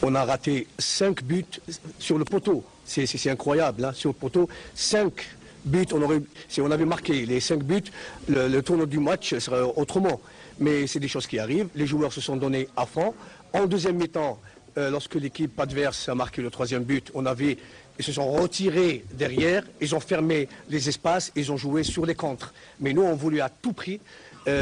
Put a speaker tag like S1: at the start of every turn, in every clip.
S1: On a raté 5 buts sur le poteau. C'est incroyable, hein, sur le poteau. 5 buts, si on avait marqué les 5 buts, le tournoi du match serait autrement. Mais c'est des choses qui arrivent. Les joueurs se sont donnés à fond. En deuxième mi-temps, lorsque l'équipe adverse a marqué le 3e but, ils se sont retirés derrière, ils ont fermé les espaces, ils ont joué sur les contres. Mais nous, on voulait à tout prix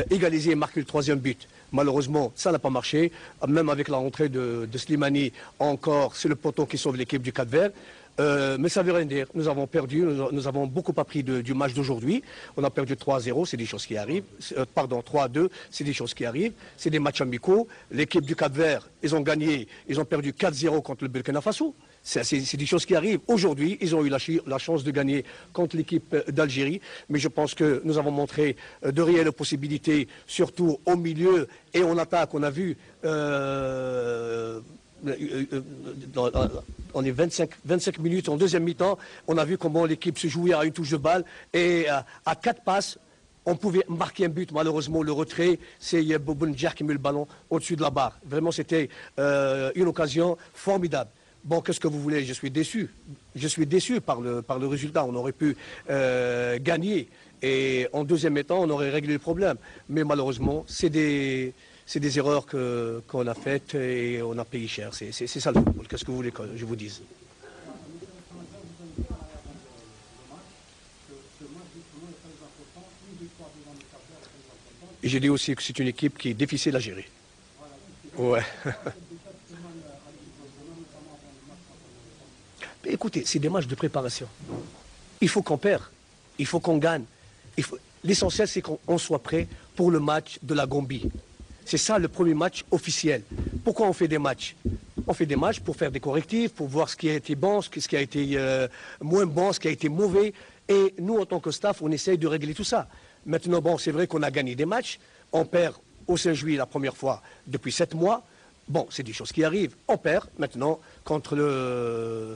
S1: égaliser et marquer le 3e but. Malheureusement, ça n'a pas marché. Même avec la rentrée de Slimani, encore, c'est le poteau qui sauve l'équipe du Cap-Vert. Mais ça ne veut rien dire. Nous avons perdu, nous avons beaucoup appris du match d'aujourd'hui. On a perdu 3-0, c'est des choses qui arrivent. Pardon, 3-2, c'est des choses qui arrivent. C'est des matchs amicaux. L'équipe du Cap-Vert, ils ont gagné, ils ont perdu 4-0 contre le Burkina Faso. C'est des choses qui arrivent. Aujourd'hui, ils ont eu la chance de gagner contre l'équipe d'Algérie. Mais je pense que nous avons montré de réelles possibilités, surtout au milieu et en attaque. On a vu dans les 25 minutes en deuxième mi-temps, on a vu comment l'équipe se jouait à une touche de balle. Et à 4 passes, on pouvait marquer un but. Malheureusement, le retrait, c'est Boubou-Ndjah qui met le ballon au-dessus de la barre. Vraiment, c'était une occasion formidable. Bon, qu'est-ce que vous voulez? Je suis déçu. Je suis déçu par le résultat. On aurait pu gagner. Et en deuxième mi-temps, on aurait réglé le problème. Mais malheureusement, c'est des erreurs qu'on a faites et on a payé cher. C'est ça le football. Qu'est-ce que vous voulez que je vous dise? Et j'ai dit aussi que c'est une équipe qui est difficile à gérer. Ouais. Mais écoutez, c'est des matchs de préparation. Il faut qu'on perde, il faut qu'on gagne. L'essentiel, c'est qu'on soit prêt pour le match de la Gambie. C'est ça le premier match officiel. Pourquoi on fait des matchs? On fait des matchs pour faire des correctifs, pour voir ce qui a été bon, ce qui a été moins bon, ce qui a été mauvais. Et nous, en tant que staff, on essaye de régler tout ça. Maintenant, bon, c'est vrai qu'on a gagné des matchs. On perd au 5 juillet la première fois depuis 7 mois. Bon, c'est des choses qui arrivent. On perd maintenant contre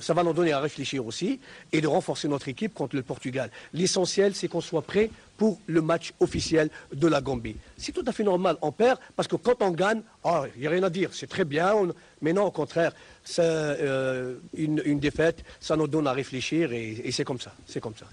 S1: ça va nous donner à réfléchir aussi et de renforcer notre équipe contre le Portugal. L'essentiel, c'est qu'on soit prêt pour le match officiel de la Gambie. C'est tout à fait normal. On perd parce que quand on gagne, il n'y a rien à dire. C'est très bien. Mais non, au contraire, une défaite, ça nous donne à réfléchir et c'est comme ça. C'est comme ça.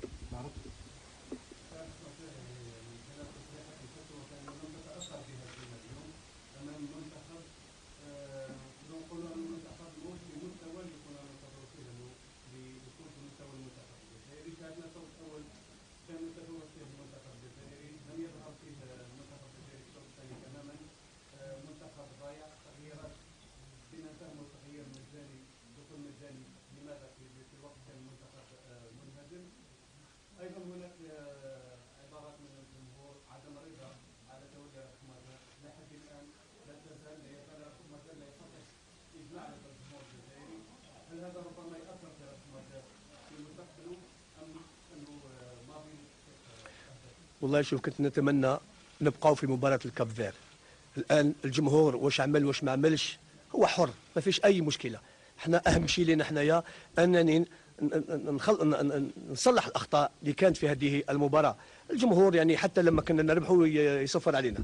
S1: والله شوف كنت نتمنى نبقاو في مباراة الكاب فير. الآن الجمهور واش عمل واش ما عملش هو حر، ما فيش أي مشكلة. احنا أهم شيء لنا حنايا أنني نصلح الأخطاء اللي كانت في هذه المباراة. الجمهور يعني حتى لما كنا نربحوا يصفر علينا.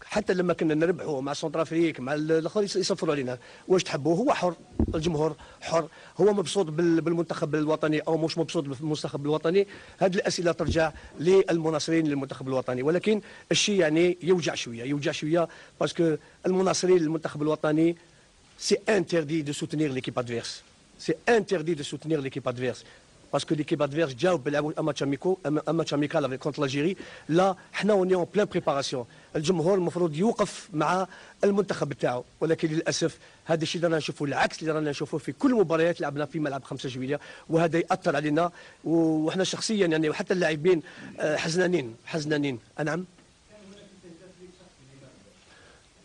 S1: حتى لما كنا نربحوا مع سنترافريك مع الاخر يصفروا علينا. واش تحبوا؟ هو حر، الجمهور حر، هو مبسوط بالمنتخب الوطني او مش مبسوط بالمنتخب الوطني. هذه الاسئله ترجع للمناصرين للمنتخب الوطني، ولكن الشيء يعني يوجع شويه باسكو المناصرين للمنتخب الوطني سي انتردي دو سوتينير ليكيب ادفيرس. سي انتردي دو سوتينير ليكيب ادفيرس. parce que l'équipe adverse جاوب بيلعبوا un match amical contre l'Algérie. لا حنا اوني اون بلان بريباراسيون. الجمهور المفروض يوقف مع المنتخب بتاعه، ولكن للاسف هذا الشيء اللي رانا نشوفوه العكس اللي رانا نشوفوه في كل المباريات لعبنا في ملعب 5 جويلية، وهذا ياثر علينا وحنا شخصيا يعني وحتى اللاعبين حزنانين. نعم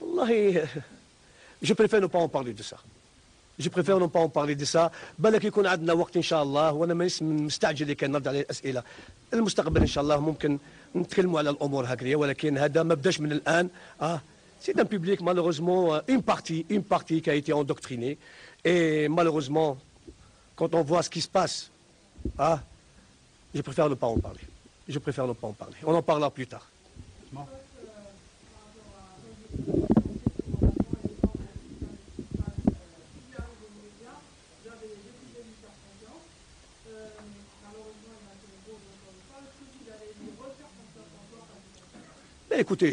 S1: والله je préfère ne pas en parler de ça. Je préfère ne pas en parler de ça. بالك يكون عندنا وقت ان شاء الله، وانا مانيش مستعجل اللي كان نرد على الاسئله. المستقبل ان شاء الله ممكن نتكلموا على الامور هكذا، ولكن هذا ما بداش من الان. C'est un public malheureusement une partie qui a été endoctrinée et malheureusement quand on voit ce qui se passe, je préfère ne pas en parler. Je préfère ne pas en parler. On en parlera plus tard. écoutez,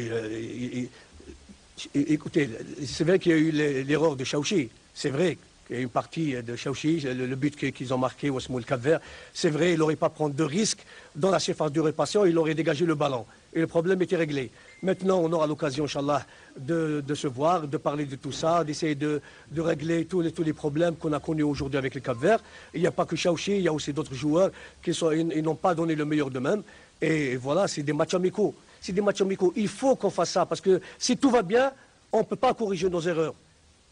S1: écoutez, c'est vrai qu'il y a eu l'erreur de Chaouchi. C'est vrai qu'il y a une partie de Chaouchi, le but qu'ils ont marqué au Smoul Cap-Vert. C'est vrai, il n'aurait pas pris de risque dans la surface de réparation, il aurait dégagé le ballon. Et le problème était réglé. Maintenant, on aura l'occasion, Inch'Allah, de se voir, de parler de tout ça, d'essayer de régler tous les problèmes qu'on a connus aujourd'hui avec le Cap-Vert. Il n'y a pas que Chaouchi, il y a aussi d'autres joueurs qui n'ont pas donné le meilleur d'eux-mêmes. Et voilà, c'est des matchs amicaux. C'est des matchs amicaux. Il faut qu'on fasse ça, parce que si tout va bien, on ne peut pas corriger nos erreurs.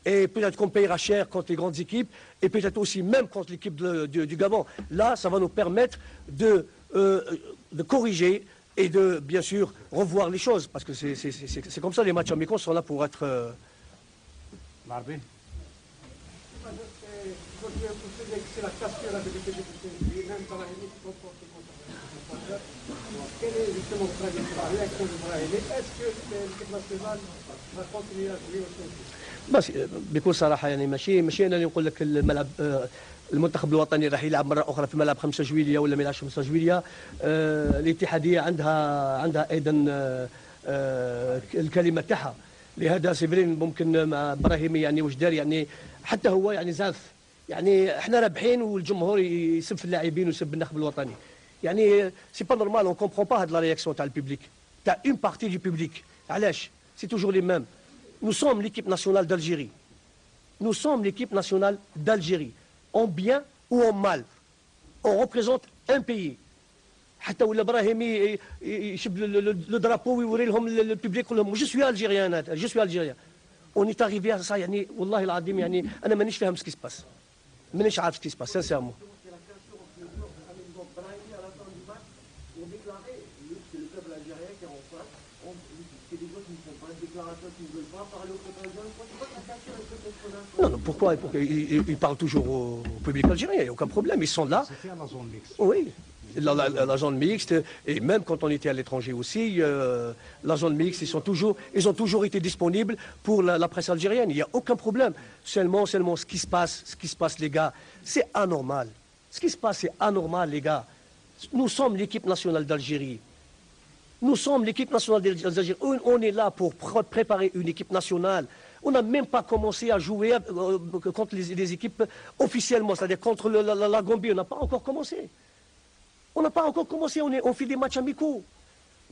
S1: Et peut-être qu'on payera cher contre les grandes équipes, et peut-être aussi même contre l'équipe du Gabon. Là, ça va nous permettre de corriger et de, bien sûr, revoir les choses. Parce que c'est comme ça, les matchs amicaux sont là pour être...
S2: Marvin. C'est la cassure de l'équipe de même dans la limite quelle est justement votre avis sur la réaction de Brahim? Est-ce que l'équipe nationale va continuer à jouer au
S1: بس بكل صراحه يعني ماشي انا اللي نقول لك الملعب المنتخب الوطني راح يلعب مره اخرى في ملعب 5 جويليه ولا ما يلعبش 5 جويليه. الاتحاديه عندها ايضا الكلمه تاعها. لهذا سيفرين ممكن مع ابراهيمي يعني واش دار يعني حتى هو يعني زاف يعني احنا رابحين والجمهور يسب في اللاعبين ويسب النخب الوطني. يعني سي با نورمال اون كومبرون با هاد لا رياكسيون تاع البوبليك تاع اون بارتي دو بوبليك. علاش؟ سي توجور لي ميم. Nous sommes l'équipe nationale d'Algérie. Nous sommes l'équipe nationale d'Algérie. En bien ou en mal. On représente un pays. حتى ولا ابراهيمي يشب لو درابو ويوري لهم البوبليك يقول لهم جو سوي الجيريان انا جو سوي الجيريان. اون ايت اريفي ا سا يعني والله العظيم يعني انا مانيش فاهم سكي سباس. مانيش عارف سكي سباس سانسيرمون. Non, non, pourquoi ils parlent toujours au public algérien, il n'y a aucun problème, ils sont là.
S2: C'était la zone mixte.
S1: Oui, la zone mixte, et même quand on était à l'étranger aussi, la zone mixte, ils ont toujours été disponibles pour la presse algérienne, il n'y a aucun problème. Seulement ce qui se passe les gars, c'est anormal. Ce qui se passe, c'est anormal les gars. Nous sommes l'équipe nationale d'Algérie. Nous sommes l'équipe nationale d'Algérie. On est là pour préparer une équipe nationale. On n'a même pas commencé à jouer contre les équipes officiellement, c'est-à-dire contre la Gambie. On n'a pas encore commencé. On n'a pas encore commencé, on fait des matchs amicaux.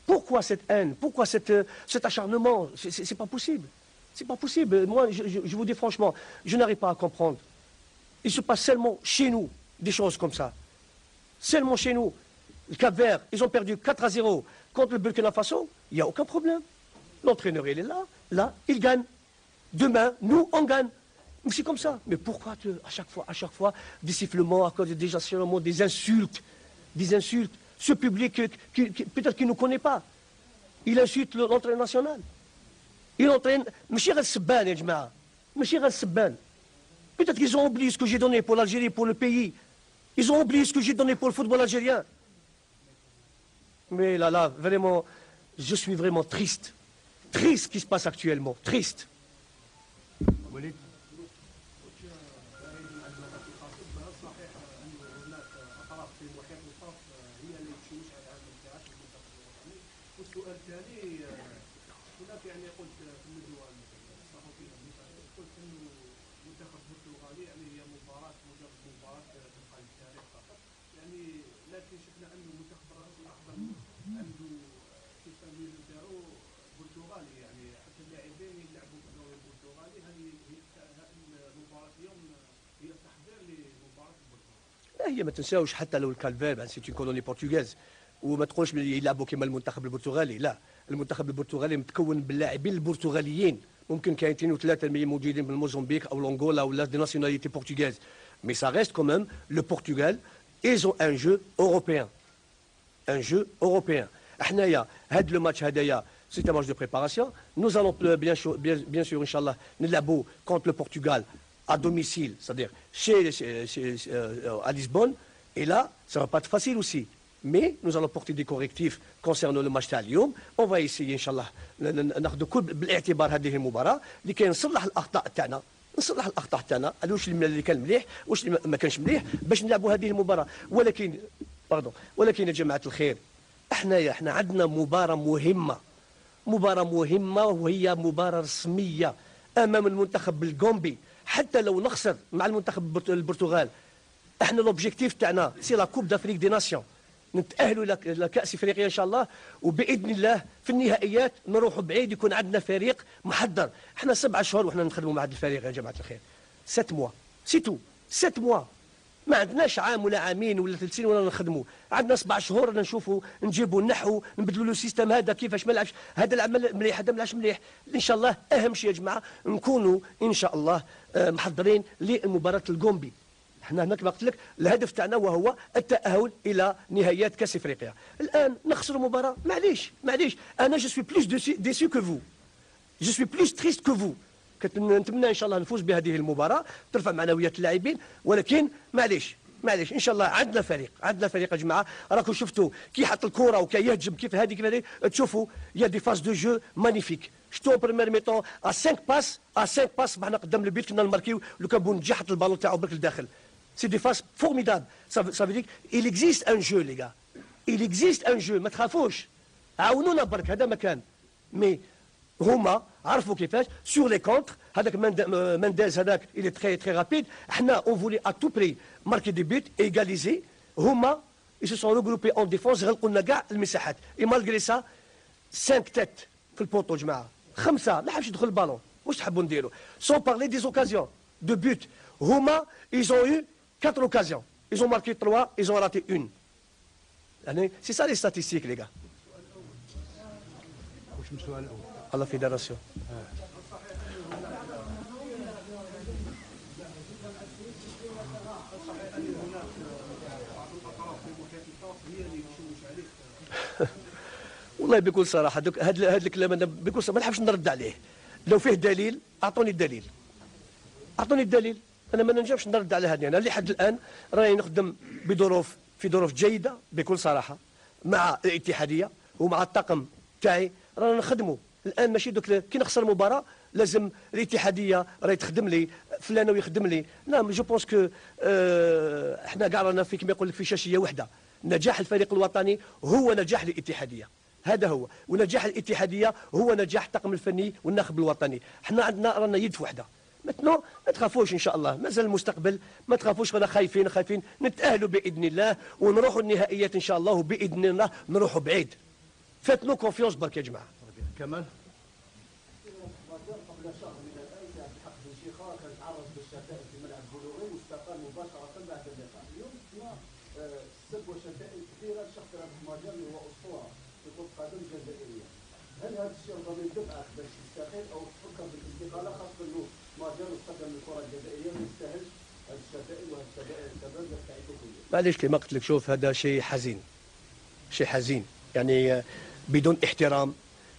S1: Pourquoi cette haine? Pourquoi cet acharnement? C'est pas possible. C'est pas possible. Moi, je vous dis franchement, je n'arrive pas à comprendre. Il se passe seulement chez nous des choses comme ça. Seulement chez nous. Le Cap-Vert, ils ont perdu 4-0 contre le Burkina Faso, il n'y a aucun problème. L'entraîneur, il est là, il gagne. Demain, nous, on gagne. C'est comme ça. Mais pourquoi à chaque fois, des sifflements, des acharnements, des insultes? Ce public, peut-être qu'il ne nous connaît pas. Il insulte l'entraîneur national. Il entraîne. Peut-être qu'ils ont oublié ce que j'ai donné pour l'Algérie, pour le pays. Ils ont oublié ce que j'ai donné pour le football algérien. Mais là, vraiment, je suis vraiment triste. Triste ce qui se passe actuellement. Triste. هي ما تنساوش حتى لو الكالفير سي اون كولوني بورتوغيز وما تقولش يلعبوا كما المنتخب البرتغالي. لا، المنتخب البرتغالي متكون باللاعبين البرتغاليين. ممكن كاين 2 3 موجودين من موزمبيق او لونغولا ولا دي ناسيوناليتي بورتوغيز. مي سا ريست كوميم لو بورتوغال ils ont un jeu européen. Un jeu européen. حنايا هاد لو ماتش هدايا c'est un match de préparation. Nous allons bien sûr Inch'Allah نلعبوا contre le Portugal à domicile, c'est-à-dire à Lisbonne. Et là, ça ne va pas être facile aussi. Mais nous allons porter des correctifs concernant le match اليوم. On va essayer إن شاء الله ناخذ كل بالاعتبار هذه المباراة لكي نصلح الأخطاء تاعنا. نصلح الأخطاء تاعنا واش اللي كان مليح واش اللي ما كانش مليح باش نلعبوا هذه المباراة. ولكن يا جماعة الخير احنا عندنا مباراة مهمة. مباراة مهمة وهي مباراة رسمية أمام المنتخب الكومبي. حتى لو نخسر مع المنتخب البرتغال، احنا لوبجيكتيف تاعنا سي لا كوب دافريك دي ناسيون، نتأهلوا لكأس افريقيا ان شاء الله، وباذن الله في النهائيات نروحوا بعيد، يكون عندنا فريق محضر. احنا 7 شهور وحنا نخدموا مع هذا الفريق يا جماعه الخير، 7 موا سي تو، 7 موا، ما عندناش عام ولا عامين ولا 3 سنين ولا نخدموا، عندنا 7 شهور نشوفوا نجيبوا النحو، نبدلوا له السيستم هذا كيفاش ما لعبش، هذا العمل مليح هذا ما لعبش مليح. ان شاء الله اهم شيء يا جماعه نكونوا ان شاء الله محضرين للمباراه الكومبي. احنا هنا كما قلت لك الهدف تاعنا وهو التأهل الى نهائيات كاس افريقيا. الان نخسر مباراه، معليش انا جو سوي بلوس ديسو كو فو، جو سوي بلوس تريست كو فو. نتمنى ان شاء الله نفوز بهذه المباراه، ترفع معنويات اللاعبين، ولكن معليش ان شاء الله عندنا فريق يا جماعه. راكم شفتوا كي حط الكره وكي يهجم كيف هذه تشوفوا يا دي فاز دو جو مانيفيك. شفتوا بريمير ميطون 5 باس بعنا قدام البيت كنا نماركيو، لو كان بون نجي حط البالون تاعو برك لداخل. سي دي فاز فورميدابل. Ça veut dire il existe un jeu les gars, il existe un jeu، ما تخافوش، عاونونا برك هذا مكان. مي هما عرفوا كيفاش سور لي كونتر. هذاك منداز هذاك il est très très rapide. احنا on voulait à tout prix marquer des buts et égaliser. هما ils se sont regroupés en défense، غلقوا لنا كاع المساحات. et malgré ça 5 تيت في البوطو جماعه، 5 ما حبش يدخل البالون. واش تحبوا نديروا؟ sans parler des occasions de but. هما ils ont eu 4 occasions, ils ont marqué 3, ils ont raté 1. C'est ça les statistiques les gars. À la fédération. والله بكل صراحه هذا الكلام انا بكل صراحه ما نحبش نرد عليه. لو فيه دليل اعطوني الدليل، انا ما ننجمش نرد على هذه. انا لحد الان راني نخدم في ظروف جيده بكل صراحه مع الاتحاديه ومع الطاقم تاعي، رانا نخدموا الان. ماشي دوك كي نخسر مباراه لازم الاتحاديه راهي تخدم لي، فلان ويخدم لي. لا جو بونس كو احنا كاع رانا في كما يقول لك في شاشيه واحده. نجاح الفريق الوطني هو نجاح الاتحاديه، هذا هو، ونجاح الاتحاديه هو نجاح الطاقم الفني والناخب الوطني. احنا عندنا رانا يد وحده. ما تخافوش ان شاء الله، مازال المستقبل، ما تخافوش. رانا خايفين نتأهلوا باذن الله ونروحوا النهائيات ان شاء الله، وباذن الله نروحوا بعيد. فاتنو كونفيونس برك يا جماعه.
S3: كمال
S2: قبل شهر من الان في عبد الحق بن شيخه كان تعرض للشتائم في ملعب بلوغي واستقال مباشره بعد اللقاء. اليوم فيها سب وشتائم كثيره لشخص رابح ماجر هو اسطوره في كره القدم الجزائريه. هل هذا الشيء ربما يدفعك باش تستقيل او تفكر بالاستقاله، خاصه انه ماجر استقل من الكره الجزائريه ما يستاهلش هذه الشتائم وهذه السبب تاعته كلها؟
S1: معليش كما قلت لك، شوف هذا شيء حزين يعني بدون احترام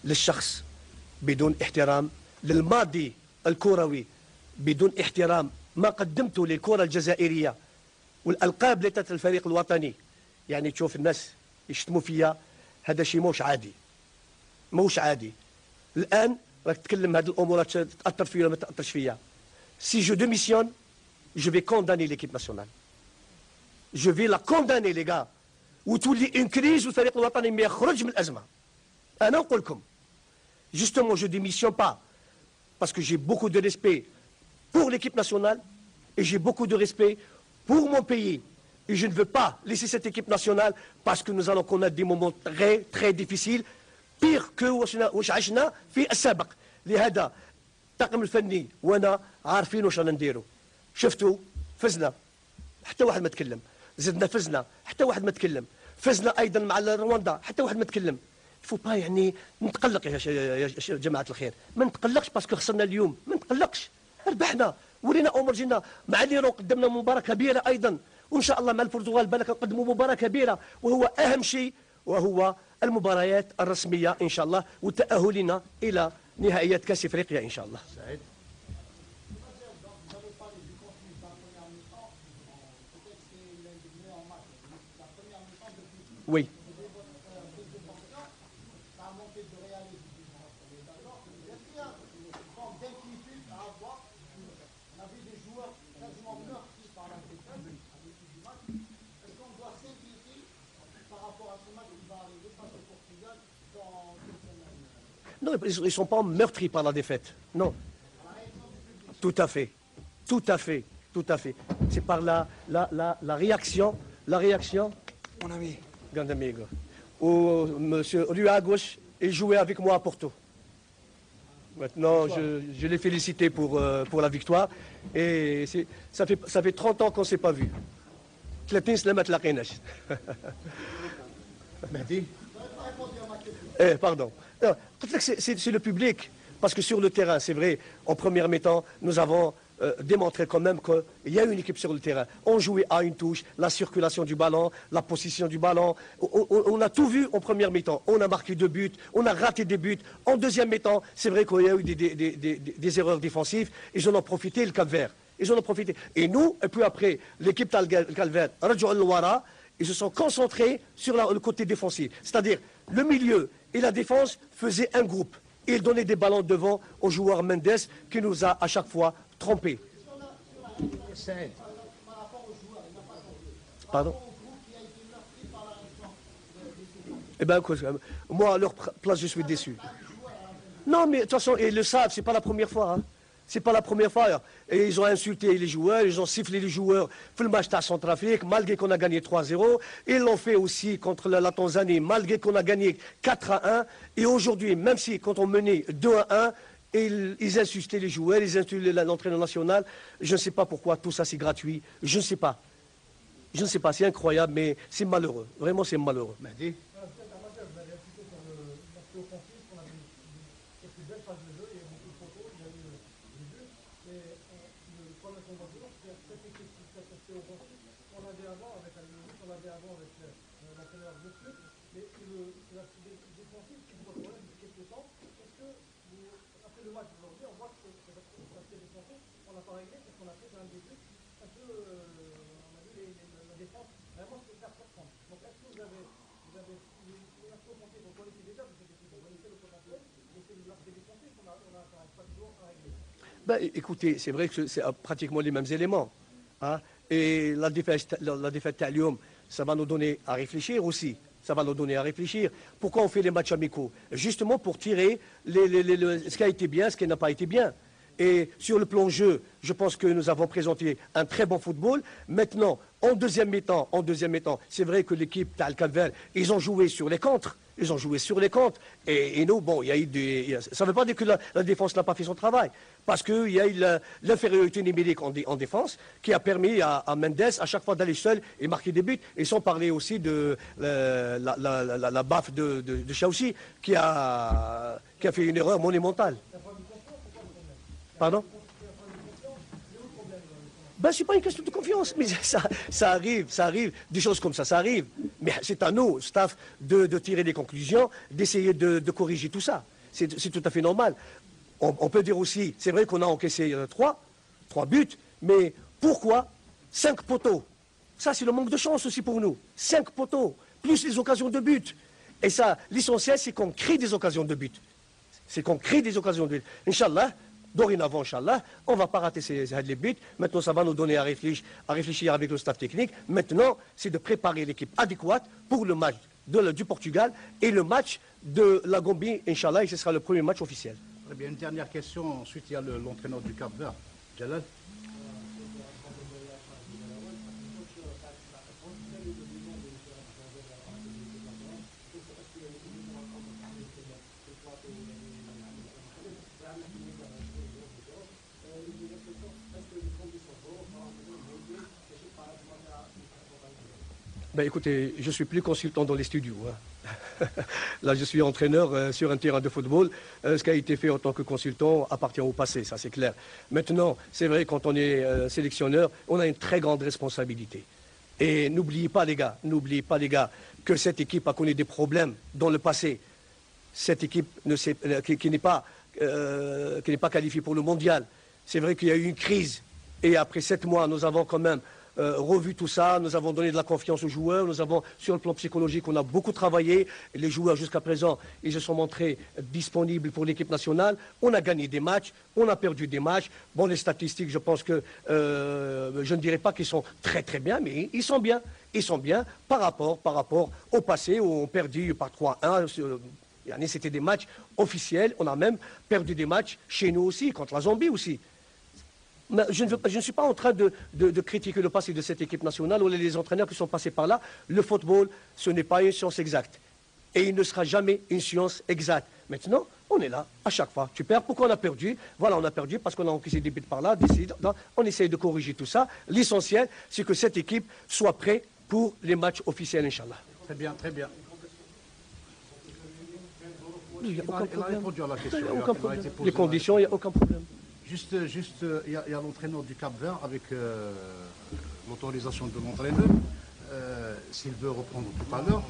S1: للشخص، بدون احترام للماضي الكروي، بدون احترام ما قدمته للكرة الجزائرية والألقاب اللي تاعت الفريق الوطني. يعني تشوف الناس يشتموا فيا، هذا شيء موش عادي. الآن راك تتكلم هذه الأمور تأثر فيا ولا ما تأثرش فيا. سي جو ديميسيون جو في كونداني ليكيب ناسيونال، جو في لا كونداني لي غا، وتولي اون كريز والفريق الوطني ما يخرج من الأزمة. أنا نقول لكم justement je démissionne pas parce que j'ai beaucoup de respect pour l'équipe nationale et j'ai beaucoup de respect pour mon pays, et je ne veux pas laisser cette équipe nationale parce que nous allons connaître des moments très très difficiles pire que واش عشنا في السابق. لهذا الطاقم الفني وانا عارفين واش رانا نديروا. شفتوا فزنا حتى واحد ما تكلم، زدنا فزنا حتى واحد ما تكلم، فزنا ايضا مع رواندا حتى واحد ما تكلم. فو با يعني نتقلق يا جماعه الخير، ما نتقلقش باسكو خسرنا اليوم، ما نتقلقش، ربحنا ورينا امورجينا مع ليرو، قدمنا مباراه كبيره ايضا، وان شاء الله مع البرتغال بالك نقدموا مباراه كبيره، وهو اهم شيء وهو المباريات الرسميه ان شاء الله، وتاهلنا الى نهائيات كاس افريقيا ان شاء الله.
S3: سعيد.
S1: وي Non, ils ne sont pas meurtris par la défaite. Non. Tout à fait. Tout à fait. Tout à fait. C'est par la réaction. La réaction.
S3: Mon ami.
S1: Grand amigo. Où monsieur, lui à gauche, il jouait avec moi à Porto. Maintenant, je l'ai félicité pour la victoire. Et ça fait 30 ans qu'on ne s'est pas vu. 30 سنة ما تلاقيناش.
S3: Mehdi.
S1: Pardon. C'est le public. Parce que sur le terrain, c'est vrai, en première mi-temps, nous avons démontré quand même qu'il y a une équipe sur le terrain. On jouait à une touche, la circulation du ballon, la position du ballon. On a tout vu en première mi-temps. On a marqué 2 buts, on a raté des buts. En deuxième mi-temps, c'est vrai qu'il y a eu des erreurs défensives. Ils en ont profité, le Cap-Vert. Ils en ont profité. Et nous, et puis après, l'équipe Cap-Vert, ils se sont concentrés sur le côté défensif. C'est-à-dire, le milieu et la défense faisaient un groupe. Et ils donnaient des ballons devant au joueur Mendes qui nous a à chaque fois trompés. Pardon? Eh bien, moi, à leur place, je suis déçu. Non, mais de toute façon, ils le savent, c'est pas la première fois. Hein. C'est pas la première fois. Et ils ont insulté les joueurs, ils ont sifflé les joueurs. Pour le match à Centrafrique, malgré qu'on a gagné 3-0. Ils l'ont fait aussi contre la Tanzanie, malgré qu'on a gagné 4-1. Et aujourd'hui, même si quand on menait 2-1, ils insultaient les joueurs, ils insultaient l'entraîneur national. Je ne sais pas pourquoi tout ça c'est gratuit. Je ne sais pas. Je ne sais pas, c'est incroyable, mais c'est malheureux. Vraiment, c'est malheureux.
S3: Mehdi.
S1: Ben, écoutez, c'est vrai que c'est pratiquement les mêmes éléments. Hein. Et la défaite à Lyon, ça va nous donner à réfléchir aussi. Ça va nous donner à réfléchir. Pourquoi on fait les matchs amicaux? Justement pour tirer ce qui a été bien, ce qui n'a pas été bien. Et sur le plan jeu, je pense que nous avons présenté un très bon football. Maintenant, en deuxième mi-temps, c'est vrai que l'équipe d'Al-Cap-Vert, ils ont joué sur les contres. Ils ont joué sur les comptes. Et nous, bon, il y a eu ça ne veut pas dire que la défense n'a pas fait son travail. Parce qu'il y a eu l'infériorité numérique en défense qui a permis à Mendes à chaque fois d'aller seul et marquer des buts. Et sans parler aussi de la baffe de Chaoussi qui a fait une erreur monumentale. Pardon? Ben, ce n'est pas une question de confiance, mais ça arrive, des choses comme ça arrive. Mais c'est à nous, staff, de tirer des conclusions, d'essayer de corriger tout ça. C'est tout à fait normal. On peut dire aussi, c'est vrai qu'on a encaissé 3 buts, mais pourquoi 5 poteaux? Ça, c'est le manque de chance aussi pour nous. 5 poteaux, plus les occasions de but. Et ça, l'essentiel, c'est qu'on crée des occasions de but. Inch'Allah, dorénavant, Inch'Allah, on ne va pas rater les buts. Maintenant, ça va nous donner à réfléchir avec le staff technique. Maintenant, c'est de préparer l'équipe adéquate pour le match du Portugal et le match de la Gambie, Inch'Allah, et ce sera le premier match officiel.
S3: Très bien, une dernière question. Ensuite, il y a l'entraîneur du Cap-Vert, Jalal.
S1: Ben, écoutez, je ne suis plus consultant dans les studios. Hein. Là, je suis entraîneur sur un terrain de football. Ce qui a été fait en tant que consultant appartient au passé, ça c'est clair. Maintenant, c'est vrai, quand on est sélectionneur, on a une très grande responsabilité. Et n'oubliez pas, les gars, que cette équipe a connu des problèmes dans le passé. Cette équipe qui n'est pas qualifiée pour le mondial. C'est vrai qu'il y a eu une crise. Et après 7 mois, nous avons quand même revu tout ça, nous avons donné de la confiance aux joueurs, nous avons, sur le plan psychologique, on a beaucoup travaillé. Les joueurs, jusqu'à présent, ils se sont montrés disponibles pour l'équipe nationale. On a gagné des matchs, on a perdu des matchs. Bon, les statistiques, je pense que, je ne dirais pas qu'ils sont très très bien, mais ils sont bien. Ils sont bien par rapport au passé où on perdit par 3-1 C'était des matchs officiels. On a même perdu des matchs chez nous aussi, contre la Zambie aussi. Mais je ne suis pas en train de critiquer le passé de cette équipe nationale ou les entraîneurs qui sont passés par là. Le football, ce n'est pas une science exacte. Et il ne sera jamais une science exacte. Maintenant, on est là, à chaque fois. Tu perds, pourquoi on a perdu? Voilà, on a perdu parce qu'on a encaissé des buts par là, on essaye de corriger tout ça. L'essentiel, c'est que cette équipe soit prête pour les matchs officiels, Inch'Allah.
S3: Très bien, très bien.
S1: Il n'y a aucun
S3: Il a
S1: problème.
S3: répondu à la question.
S1: Il n'y a
S3: Il a
S1: aucun
S3: été
S1: problème.
S3: posé
S1: Les
S3: la
S1: conditions, il n'y a aucun problème.
S3: Juste, il y a l'entraîneur du Cap-Vert avec l'autorisation de l'entraîneur. S'il veut reprendre tout à l'heure.